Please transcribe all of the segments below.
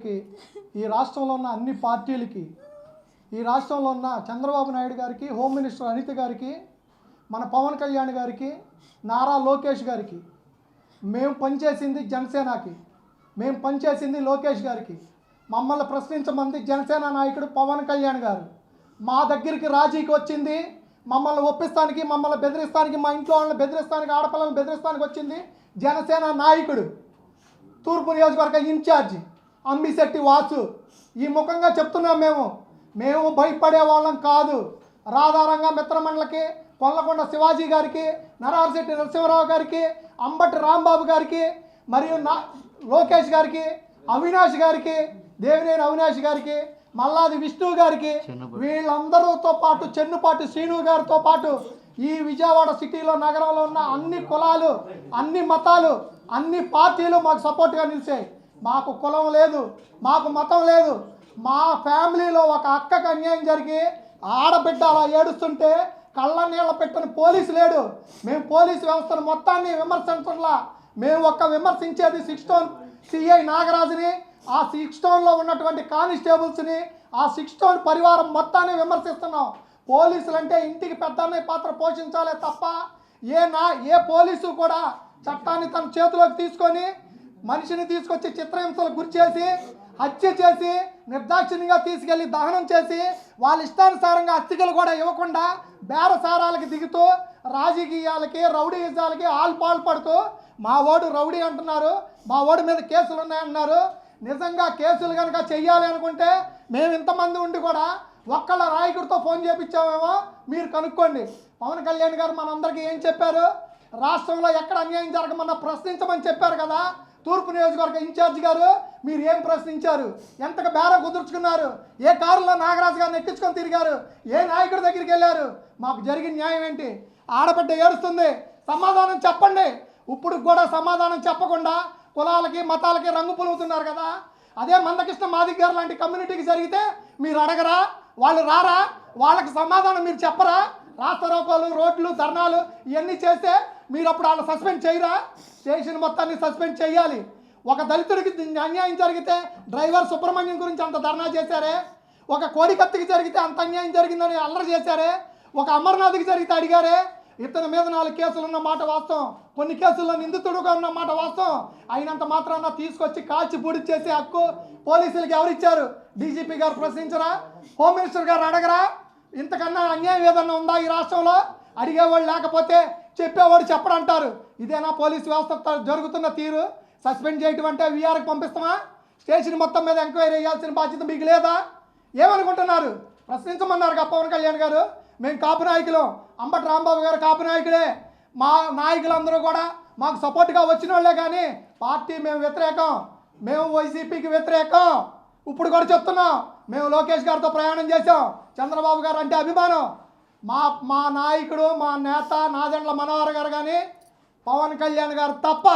ప్రజలకి, ఈ రాష్ట్రంలో ఉన్న అన్ని పార్టీలకి, ఈ రాష్ట్రంలో ఉన్న చంద్రబాబు నాయుడు గారికి, హోమ్ మినిస్టర్ అనిత గారికి, మన పవన్ కళ్యాణ్ గారికి, నారా లోకేష్ గారికి, మేము పనిచేసింది జనసేనకి, మేము పనిచేసింది లోకేష్ గారికి, మమ్మల్ని ప్రశ్నించమంది జనసేన నాయకుడు పవన్ కళ్యాణ్ గారు. మా దగ్గరికి రాజీకి వచ్చింది, మమ్మల్ని ఒప్పిస్తానికి, మమ్మల్ని బెదిరిస్తానికి, మా ఇంట్లో వాళ్ళని బెదిరిస్తానికి, ఆడపిల్లలను బెదిరిస్తానికి వచ్చింది జనసేన నాయకుడు, తూర్పు నియోజకవర్గ ఇన్ఛార్జి అంబిశెట్టి వాసు. ఈ ముఖంగా చెప్తున్నాం, మేము భయపడే వాళ్ళం కాదు. రాధారంగ మిత్రమండలికి, కొల్లకొండ శివాజీ గారికి, నరహరిశెట్టి నరసింహరావు గారికి, అంబటి రాంబాబు గారికి, మరియు లోకేష్ గారికి, అవినాష్ గారికి, దేవినేని అవినాష్ గారికి, మల్లాది విష్ణు గారికి, వీళ్ళందరితో పాటు చెన్నుపాటి శ్రీను గారితో పాటు ఈ విజయవాడ సిటీలో, నగరంలో ఉన్న అన్ని కులాలు, అన్ని మతాలు, అన్ని పార్టీలు మాకు సపోర్ట్గా నిలిచాయి. మాకు కులం లేదు, మాకు మతం లేదు. మా ఫ్యామిలీలో ఒక అక్కకు అన్యాయం జరిగి ఆడబిడ్డ అలా ఏడుస్తుంటే కళ్ళ నీళ్ళ పెట్టిన పోలీసు లేడు. మేము పోలీసు వ్యవస్థను మొత్తాన్ని విమర్శించట్లా. మేము విమర్శించేది 6 టౌన్ సిఐ నాగరాజుని, ఆ 6 టౌన్లో ఉన్నటువంటి కానిస్టేబుల్స్ని, ఆ 6 టౌన్ పరివారం మొత్తాన్ని విమర్శిస్తున్నాం. పోలీసులు అంటే ఇంటికి పెద్దన్న పాత్ర పోషించాలే తప్ప ఏ పోలీసు కూడా చట్టాన్ని తన చేతిలోకి తీసుకొని మనిషిని తీసుకొచ్చి చిత్రహింసలకు గురి చేసి, హత్య చేసి, నిర్దాక్షిణ్యంగా తీసుకెళ్లి దహనం చేసి, వాళ్ళ ఇష్టానుసారంగా అస్థికలు కూడా ఇవ్వకుండా బేరసారాలకి దిగుతూ రాజకీయాలకి, రౌడీయిజాలకి పాల్పడుతూ మా ఓడు రౌడీ అంటున్నారు, మా ఓడి మీద కేసులు ఉన్నాయంటున్నారు. నిజంగా కేసులు కనుక చెయ్యాలి అనుకుంటే మేము ఇంతమంది ఉండి కూడా ఒక్కళ్ళ నాయకుడితో ఫోన్ చేయించామేమో మీరు కనుక్కోండి. పవన్ కళ్యాణ్ గారు మనందరికీ ఏం చెప్పారు? రాష్ట్రంలో ఎక్కడ అన్యాయం జరగమన్నా ప్రశ్నించమని చెప్పారు కదా. తూర్పు నియోజకవర్గ ఇన్ఛార్జి గారు మీరు ఏం ప్రశ్నించారు? ఎంతగా బేరం కుదుర్చుకున్నారు? ఏ కారులో నాగరాజు గారిని ఎక్కించుకొని తిరిగారు? ఏ నాయకుడి దగ్గరికి వెళ్ళారు? మాకు జరిగిన న్యాయం ఏంటి? ఆడబిడ్డ ఏడుస్తుంది, సమాధానం చెప్పండి. ఇప్పుడు కూడా సమాధానం చెప్పకుండా కులాలకి, మతాలకి రంగు పులుగుతున్నారు కదా. అదే మందకృష్ణ మాదిగ గారు లాంటి కమ్యూనిటీకి జరిగితే మీరు అడగరా? వాళ్ళు రారా? వాళ్ళకి సమాధానం మీరు చెప్పరా? రాస్తారోకోలు, రోడ్లు, ధర్నాలు ఇవన్నీ చేస్తే మీరు అప్పుడు వాళ్ళని సస్పెండ్ చేయరా? స్టేషన్ మొత్తాన్ని సస్పెండ్ చేయాలి. ఒక దళితుడికి అన్యాయం జరిగితే డ్రైవర్ సుబ్రహ్మణ్యం గురించి అంత ధర్నా చేశారే, ఒక కోడికత్తికి జరిగితే అంత అన్యాయం జరిగిందని అల్లరి చేశారే, ఒక అమర్నాథ్కి జరిగితే అడిగారే. ఇతని మీద 4 కేసులు ఉన్న మాట వాస్తవం, కొన్ని కేసుల్లో నిందితుడుగా ఉన్న మాట వాస్తవం. అయినంత మాత్రాన తీసుకొచ్చి కాల్చి పూడి చేసే హక్కు పోలీసులకి ఎవరిచ్చారు? డీజీపీ గారు ప్రశ్నించరా? హోమ్ మినిస్టర్ గారు అడగరా? ఇంతకన్నా అన్యాయం ఏదన్నా ఉందా ఈ రాష్ట్రంలో? అడిగేవాళ్ళు లేకపోతే చెప్పేవాడు చెప్పడంటారు. ఇదేనా పోలీసు వ్యవస్థ జరుగుతున్న తీరు? సస్పెండ్ చేయటం అంటే వీఆర్కి పంపిస్తామా? స్టేషన్ మొత్తం మీద ఎంక్వైరీ చేయాల్సిన బాధ్యత మీకు లేదా? ఏమనుకుంటున్నారు? ప్రశ్నించమన్నారు కదా పవన్ కళ్యాణ్ గారు. మేము కాపు నాయకులు, అంబటి రాంబాబు గారు కాపు నాయకుడే. మా నాయకులందరూ కూడా మాకు సపోర్ట్గా వచ్చిన వాళ్ళే, కానీ పార్టీ మేము వ్యతిరేకం, మేము వైసీపీకి వ్యతిరేకం. ఇప్పుడు కూడా చెప్తున్నాం, మేము లోకేష్ గారితో ప్రయాణం చేసాం, చంద్రబాబు గారు అంటే అభిమానం. మా నాయకుడు, మా నేత నాదెండ్ల మనోహర్ గారు కానీ పవన్ కళ్యాణ్ గారు తప్ప.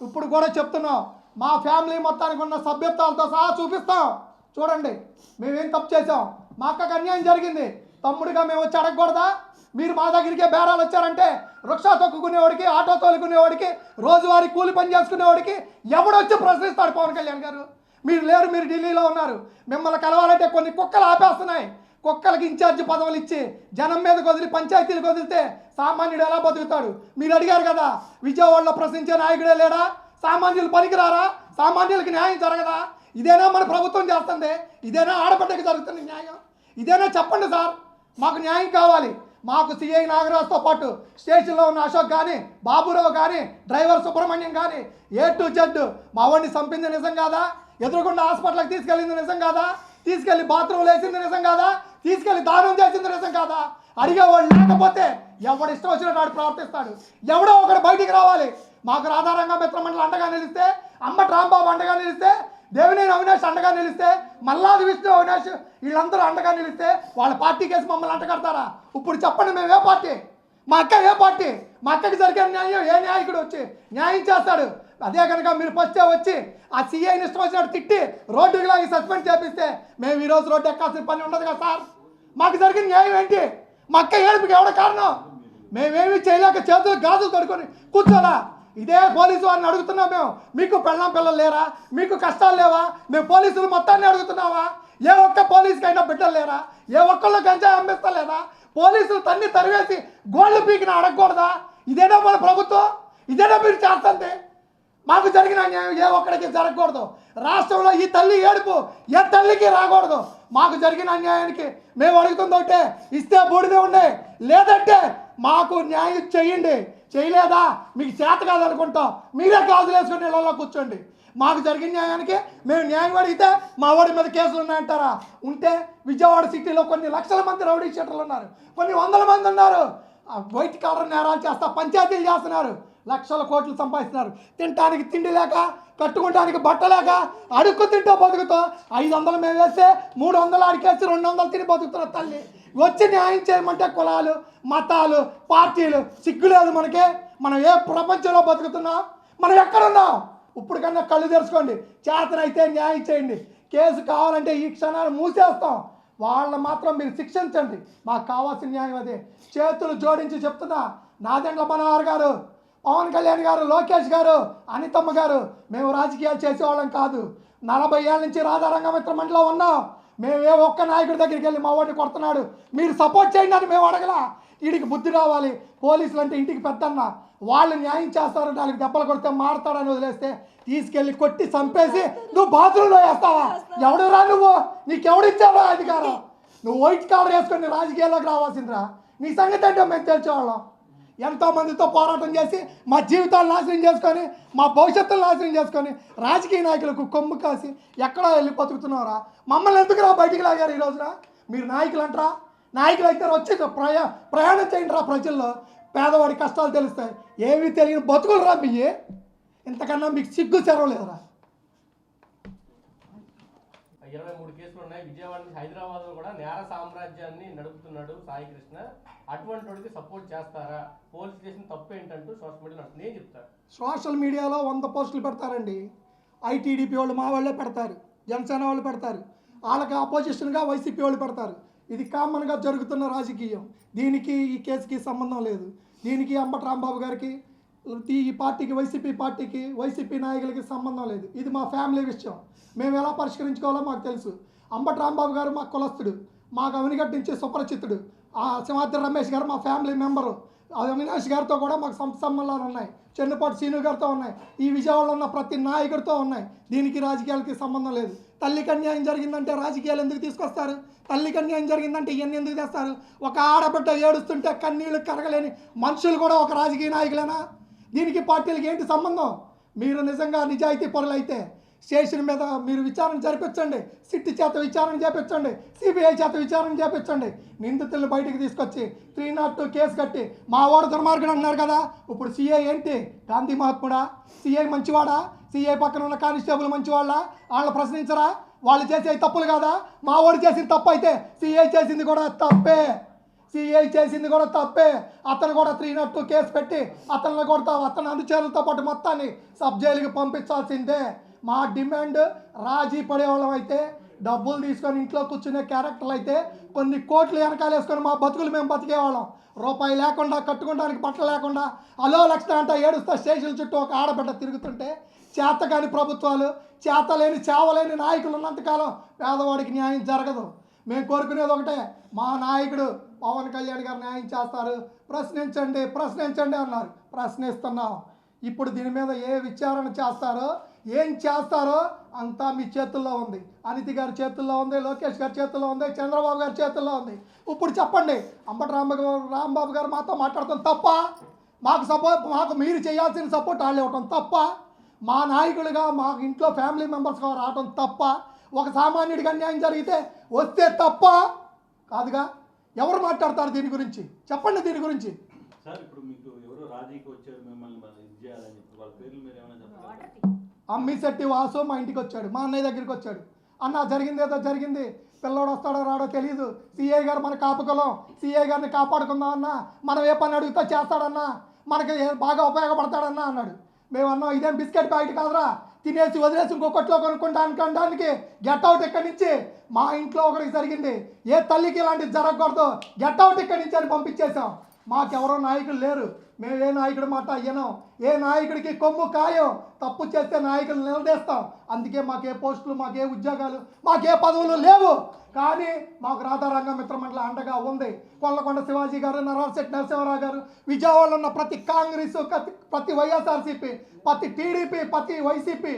ఇప్పుడు కూడా చెప్తున్నాం, మా ఫ్యామిలీ మొత్తానికి ఉన్న సభ్యత్వాలతో సహా చూపిస్తాం. చూడండి మేమేం తప్పు చేసాం. మా అక్కకు అన్యాయం జరిగింది, తమ్ముడిగా మేము వచ్చి అడగకూడదా? మీరు మా దగ్గరికే బేరాలు వచ్చారంటే రిక్షా తొక్కుకునేవాడికి, ఆటో తోలుకునేవాడికి, రోజువారీ కూలి పని చేసుకునేవాడికి ఎవడొచ్చి ప్రశ్నిస్తాడు పవన్ కళ్యాణ్ గారు? మీరు లేరు, మీరు ఢిల్లీలో ఉన్నారు. మిమ్మల్ని కలవాలంటే కొన్ని కుక్కలు ఆపేస్తున్నాయి. కుక్కలకి ఇన్ఛార్జి పదవులు ఇచ్చి జనం మీదకి వదిలి పంచాయతీలకు వదిలితే సామాన్యుడు ఎలా బతుకుతాడు? మీరు అడిగారు కదా, విజయవాడలో ప్రశ్నించే నాయకుడే లేడా? సామాన్యులు పనికిరారా? సామాన్యులకి న్యాయం జరగదా? ఇదేనా మన ప్రభుత్వం చేస్తుంది? ఇదేనా ఆడబిడ్డకి జరుగుతున్న న్యాయం? ఇదేనా? చెప్పండి సార్, మాకు న్యాయం కావాలి. మాకు సిఐ నాగరాజుతో పాటు స్టేషన్లో ఉన్న అశోక్ కానీ, బాబురావు కానీ, డ్రైవర్ సుబ్రహ్మణ్యం కానీ A to Z మా వాడిని చంపింది నిజం కాదా? ఎదురుకుండా హాస్పిటల్కి తీసుకెళ్ళింది నిజం కాదా? తీసుకెళ్ళి బాత్రూమ్లో వేసింది నిజం కాదా? తీసుకెళ్ళి దానం చేసింది నిజం కాదా? అడిగేవాడు లేకపోతే ఎవడు ఇష్టం వచ్చినట్టు వాడు ప్రవర్తిస్తాడు. ఎవడో ఒకడు బయటికి రావాలి. మాకు రాధారంగ మిత్రమండలి అండగా నిలిస్తే, అంబటి రాంబాబు అండగా నిలిస్తే, దేవినేని అవినాష్ అండగా నిలిస్తే, మల్లాది విష్ణు అవినాష్ వీళ్ళందరూ అండగా నిలిస్తే వాళ్ళ పార్టీ కేసు మమ్మల్ని అంటగడతారా? ఇప్పుడు చెప్పండి, మేము ఏ పార్టీ? మా అక్క ఏ పార్టీ? మా అక్కకి జరిగే న్యాయం ఏ నాయకుడు వచ్చి న్యాయం చేస్తాడు? అదే కనుక మీరు ఫస్టే వచ్చి ఆ సీఐని ఇష్టం వచ్చినట్టు తిట్టి రోడ్డుకి లాగి సస్పెండ్ చేపిస్తే మేము ఈరోజు రోడ్డు ఎక్కాల్సిన పని ఉండదు కదా సార్. మాకు జరిగిన న్యాయం ఏంటి? మా అక్క ఏడుపుకి ఎవడ కారణం? మేమేమి చేయలేక చేతులు గాజులు కడుక్కొని కూర్చోలా. ఇదే పోలీసు వారిని అడుగుతున్నాం మేము, మీకు పెళ్ళాం పిల్లలు లేరా, మీకు కష్టాలు లేవా? మేము పోలీసులు మొత్తాన్ని అడుగుతున్నావా? ఏ ఒక్క పోలీసుకైనా బిడ్డలు లేరా? ఏ ఒక్కళ్ళు గంజాయి అమ్మిస్తలేదా? పోలీసులు తన్ని తరివేసి గోళ్ళు పీకిన అడగకూడదా? ఇదేనా మన ప్రభుత్వం? ఇదేనా మీరు చేస్తుంది? మాకు జరిగిన అన్యాయం ఏ ఒక్కడికి జరగకూడదు. రాష్ట్రంలో ఈ తల్లి ఏడుపు ఏ తల్లికి రాకూడదు. మాకు జరిగిన అన్యాయానికి మేము అడుగుతుంది ఒకటే, ఇస్తే బూడిదే ఉండే, లేదంటే మాకు న్యాయం చేయండి. చేయలేదా మీకు చేత కాదనుకుంటాం, మీరే గాజులు వేసుకుని ఇళ్లలో కూర్చోండి. మాకు జరిగిన న్యాయానికి మేము న్యాయం అడిగితే మా వాడి మీద కేసులు ఉన్నాయంటారా? ఉంటే విజయవాడ సిటీలో కొన్ని లక్షల మంది రౌడీ షీటర్లు ఉన్నారు, కొన్ని వందల మంది ఉన్నారు. వైట్ కాలర్ నేరాలు చేస్తా పంచాయతీలు చేస్తున్నారు, లక్షల కోట్లు సంపాదిస్తున్నారు. తినడానికి తిండి లేక, కట్టుకోవడానికి బట్ట లేక, అడుక్కు తింటూ బతుకుతూ 500 మేము వేస్తే 300 అడికేసి 200 తిని బతుకుతున్న తల్లి వచ్చి న్యాయం చేయమంటే కులాలు, మతాలు, పార్టీలు సిగ్గులేదు మనకే. మనం ఏ ప్రపంచంలో బతుకుతున్నాం? మనం ఎక్కడున్నాం? ఇప్పుడు కన్నా కళ్ళు తెరుచుకోండి. చేతనైతే న్యాయం చేయండి. కేసు కావాలంటే ఈ క్షణాలు మూసేస్తాం. వాళ్ళ మాత్రం మీరు శిక్షించండి. మాకు కావాల్సిన న్యాయం అదే. చేతులు జోడించి చెప్తున్నా, నాదెండ్ల మనోహర్ గారు, పవన్ కళ్యాణ్ గారు, లోకేష్ గారు, అనితమ్మ గారు, మేము రాజకీయాలు చేసేవాళ్ళం కాదు. 40 ఏళ్ళ నుంచి రాధారంగమిత్ర మండలిలో ఉన్నాం. మేము ఏ ఒక్క నాయకుడి దగ్గరికి వెళ్ళి మా వాడిని కొడుతున్నాడు మీరు సపోర్ట్ చేయండి అని మేము అడగలా. వీడికి బుద్ధి రావాలి. పోలీసులు అంటే ఇంటికి పెద్దన్న, వాళ్ళు న్యాయం చేస్తారు, 4 దెబ్బలు కొడితే మారుతాడని వదిలేస్తే తీసుకెళ్ళి కొట్టి చంపేసి నువ్వు బాత్రూంలో వేస్తావా? ఎవడురా నువ్వు? నీకెవడిచ్చావా అధికారం? నువ్వు వైట్ కాలర్ వేసుకొని రాజకీయాల్లోకి రావాల్సిందిరా. నీ సంగతి అంటే మేము తెలిసేవాళ్ళం. ఎంతోమందితో పోరాటం చేసి మా జీవితాలు నాశనం చేసుకొని, మా భవిష్యత్తును నాశనం చేసుకొని రాజకీయ నాయకులకు కొమ్ము కాసి ఎక్కడో వెళ్ళి బతుకుతున్నారా? మమ్మల్ని ఎందుకు బయటికి లాగారు ఈ రోజున? మీరు నాయకులు అంటారా? నాయకులు అయితే వచ్చి ప్రయాణం చేయండి రా ప్రజల్లో. పేదవాడి కష్టాలు తెలుస్తాయి. ఏమీ తెలియని బతుకులు రా మీ. ఇంతకన్నా మీకు సిగ్గు సెరవలేదురా. 23 కేసులు ఉన్నాయి. విజయవాడ నుంచి హైదరాబాద్ లో కూడా నేర సామ్రాజ్యాన్ని నడుపుతున్నాడు సాయి కృష్ణ. అటువంటి వాడికి సపోర్ట్ చేస్తారా? పోలీస్ స్టేషన్ తప్పు ఏంటంటూ సోషల్ మీడియాలో నేను చెప్తాను. సోషల్ మీడియాలో 100 పోస్టులు పెడతారండి. ఐటీడీపీ వాళ్ళు మా వాళ్ళే పెడతారు, జనసేన వాళ్ళు పెడతారు, వాళ్ళకి అపోజిషన్గా వైసీపీ వాళ్ళు పెడతారు. ఇది కామన్గా జరుగుతున్న రాజకీయం. దీనికి ఈ కేసుకి సంబంధం లేదు. దీనికి అంబటి రాంబాబు గారికి, ఈ పార్టీకి, వైసీపీ పార్టీకి, వైసీపీ నాయకులకి సంబంధం లేదు. ఇది మా ఫ్యామిలీ విషయం. మేము ఎలా పరిష్కరించుకోవాలో మాకు తెలుసు. అంబటి రాంబాబు గారు మా కులస్తుడు, మాకు అవినిగడ్డ నుంచి సుపరిచితుడు. సింహాద్రి రమేష్ గారు మా ఫ్యామిలీ మెంబరు. అవినాష్ గారితో కూడా మాకు సంబంధాలు ఉన్నాయి. చెన్నుపాటి సీను గారితో ఉన్నాయి. ఈ విజయవాడలో ఉన్న ప్రతి నాయకుడితో ఉన్నాయి. దీనికి రాజకీయాలకి సంబంధం లేదు. తల్లికి అన్యాయం జరిగిందంటే రాజకీయాలు ఎందుకు తీసుకొస్తారు? తల్లికి అన్యాయం జరిగిందంటే ఇవన్నీ ఎందుకు తెస్తారు? ఒక ఆడబిడ్డ ఏడుస్తుంటే కన్నీళ్ళు కరగలేని మనుషులు కూడా ఒక రాజకీయ నాయకులేనా? దీనికి పార్టీలకి ఏంటి సంబంధం? మీరు నిజంగా నిజాయితీ పరులైతే స్టేషన్ మీద మీరు విచారణ జరిపించండి, సిట్ చేత విచారణ చేపించండి, సిబిఐ చేత విచారణ చేపించండి. నిందితులను బయటికి తీసుకొచ్చి 302 కేసు కట్టి మా వాడు దుర్మార్గుడు అన్నారు కదా. ఇప్పుడు సిఐ ఏంటి? గాంధీ మహాత్ముడా? సిఐ మంచివాడా? సిఐ పక్కన ఉన్న కానిస్టేబుల్ మంచివాళ్ళ? వాళ్ళని ప్రశ్నించరా? వాళ్ళు చేసే తప్పులు కాదా? మా వాడు చేసిన తప్పు అయితే సిఐ చేసింది కూడా తప్పే. సిఐ చేసింది కూడా తప్పే. అతను కూడా 302 కేసు పెట్టి అతను కొడతా, అతని అనుచరులతో పాటు మొత్తాన్ని సబ్ జైలుకి పంపించాల్సిందే. మా డిమాండ్, రాజీ పడేవాళ్ళం అయితే, డబ్బులు తీసుకొని ఇంట్లో కూర్చునే క్యారెక్టర్లు అయితే కొన్ని కోట్లు వెనకాల వేసుకొని మా బతుకులు మేము బతికేవాళ్ళం. రూపాయి లేకుండా, కట్టుకోవడానికి బట్టలు లేకుండా, అలో లక్షణ అంట ఏడుస్తా స్టేషన్ చుట్టూ ఒక ఆడబిడ్డ తిరుగుతుంటే, చేతకాని ప్రభుత్వాలు, చేతలేని చావలేని నాయకులు ఉన్నంతకాలం పేదవాడికి న్యాయం జరగదు. మేము కోరుకునేది ఒకటే, మా నాయకుడు పవన్ కళ్యాణ్ గారు న్యాయం చేస్తారు, ప్రశ్నించండి ప్రశ్నించండి అన్నారు. ప్రశ్నిస్తున్నాం. ఇప్పుడు దీని మీద ఏ విచారణ చేస్తారో, ఏం చేస్తారో అంతా మీ చేతుల్లో ఉంది. అనితి గారి చేతుల్లో ఉంది, లోకేష్ గారి చేతుల్లో ఉంది, చంద్రబాబు గారి చేతుల్లో ఉంది. ఇప్పుడు చెప్పండి, అంబటి రాంబాబు గారు మాతో మాట్లాడటం తప్ప? మాకు మీరు చేయాల్సిన సపోర్ట్ వాళ్ళు ఇవ్వటం తప్ప? మా నాయకులుగా మా ఇంట్లో ఫ్యామిలీ మెంబర్స్గా రావటం తప్ప? ఒక సామాన్యుడికి అన్యాయం జరిగితే వస్తే తప్ప? కాదుగా. ఎవరు మాట్లాడతారు దీని గురించి? చెప్పండి దీని గురించి. సార్, ఇప్పుడు మీకు ఎవరో రాజీకి వచ్చారు మిమ్మల్ని ఇది చేయాలని, వాళ్ళ పేర్లు మీరు ఏమైనా చెప్పాలి? అమ్మిశెట్టి వాసు మా ఇంటికి వచ్చాడు, మా అన్నయ్య దగ్గరికి వచ్చాడు. అన్న జరిగింది ఏదో జరిగింది, పిల్లోడు వస్తాడో రాడో తెలియదు, సిఐ గారు మన కాపుకులం, సిఐ గారిని కాపాడుకుందాం అన్నా, మనం ఏ పని అడిగితే చేస్తాడన్నా, మనకి బాగా ఉపయోగపడతాడన్నా అన్నాడు. మేము అన్నాం ఇదేం బిస్కెట్ ప్యాకెట్ కాదురా, తినేసి వదిలేసి ఇంకో కొట్లో కొనుక్కుంటానికి గెట్ అవుట్ ఇక్కడి నుంచి. మా ఇంట్లో ఒకరికి జరిగింది, ఏ తల్లికి ఇలాంటిది జరగకూడదు, గెట్ అవుట్ ఇక్కడి నుంచి అని పంపించేసాం. మాకెవరో నాయకులు లేరు, మేము ఏ నాయకుడి మాట అయ్యను, ఏ నాయకుడికి కొమ్ము కాయం, తప్పు చేస్తే నాయకులు నిలదీస్తాం. అందుకే మాకే పోస్టులు, మాకే ఉద్యోగాలు, మాకే పదవులు లేవు. కానీ మాకు రాధారంగ మిత్రమండలి అండగా ఉంది. కొల్లకొండ శివాజీ గారు, నరసింహ నరసింహారావు గారు, విజయవాడలో ఉన్న ప్రతి కాంగ్రెస్, ప్రతి వైఎస్ఆర్సీపీ, ప్రతి టీడీపీ, ప్రతి వైసీపీ,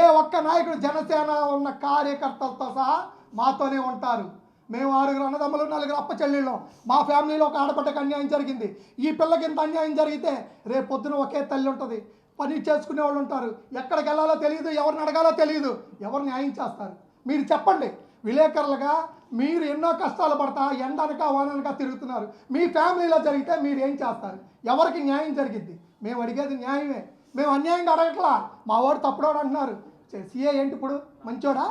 ఏ ఒక్క నాయకుడు, జనసేన ఉన్న కార్యకర్తలతో సహా మాతోనే ఉంటారు. మేము 6 అన్నదమ్ములు, 4 అప్ప చెల్లెళ్ళం. మా ఫ్యామిలీలో ఒక ఆడపడ్డకు అన్యాయం జరిగింది. ఈ పిల్లకి ఇంత అన్యాయం జరిగితే రేపు పొద్దున ఒకే తల్లి ఉంటుంది, పని చేసుకునే వాళ్ళు ఉంటారు. ఎక్కడికి వెళ్ళాలో తెలియదు, ఎవరిని అడగాలో తెలియదు, ఎవరు న్యాయం చేస్తారు? మీరు చెప్పండి. విలేకరులుగా మీరు ఎన్నో కష్టాలు పడతా ఎండనక వాననక తిరుగుతున్నారు. మీ ఫ్యామిలీలో జరిగితే మీరు ఏం చేస్తారు? ఎవరికి న్యాయం జరిగిద్ది? మేము అడిగేది న్యాయమే, మేము అన్యాయంగా అడగట్లా. మా వాడు తప్పుడోడు అంటున్నారు. సిఐ ఏంటి ఇప్పుడు మంచోడా?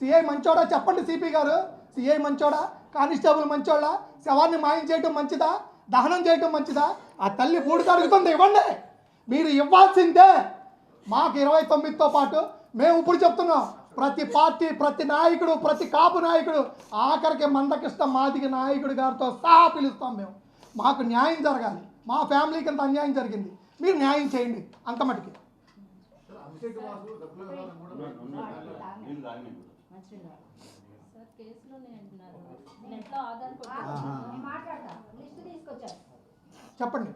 సిఐ మంచోడా చెప్పండి. సిపి గారు, సిఐ మంచోడా? కానిస్టేబుల్ మంచోడా? శవాన్ని మాయం చేయడం మంచిదా? దహనం చేయడం మంచిదా? ఆ తల్లి పూడి తరుగుతుంది, ఇవ్వండి. మీరు ఇవ్వాల్సిందే. మాకు 29తో పాటు మేము ఇప్పుడు చెప్తున్నాం, ప్రతి పార్టీ, ప్రతి నాయకుడు, ప్రతి కాపు నాయకుడు, ఆఖరికి మందకృష్ణ మాదిగ నాయకుడు గారితో సహా పిలుస్తాం మేము. మాకు న్యాయం జరగాలి. మా ఫ్యామిలీకి అంత అన్యాయం జరిగింది, మీరు న్యాయం చేయండి అంత మటుకి. చెప్పండి.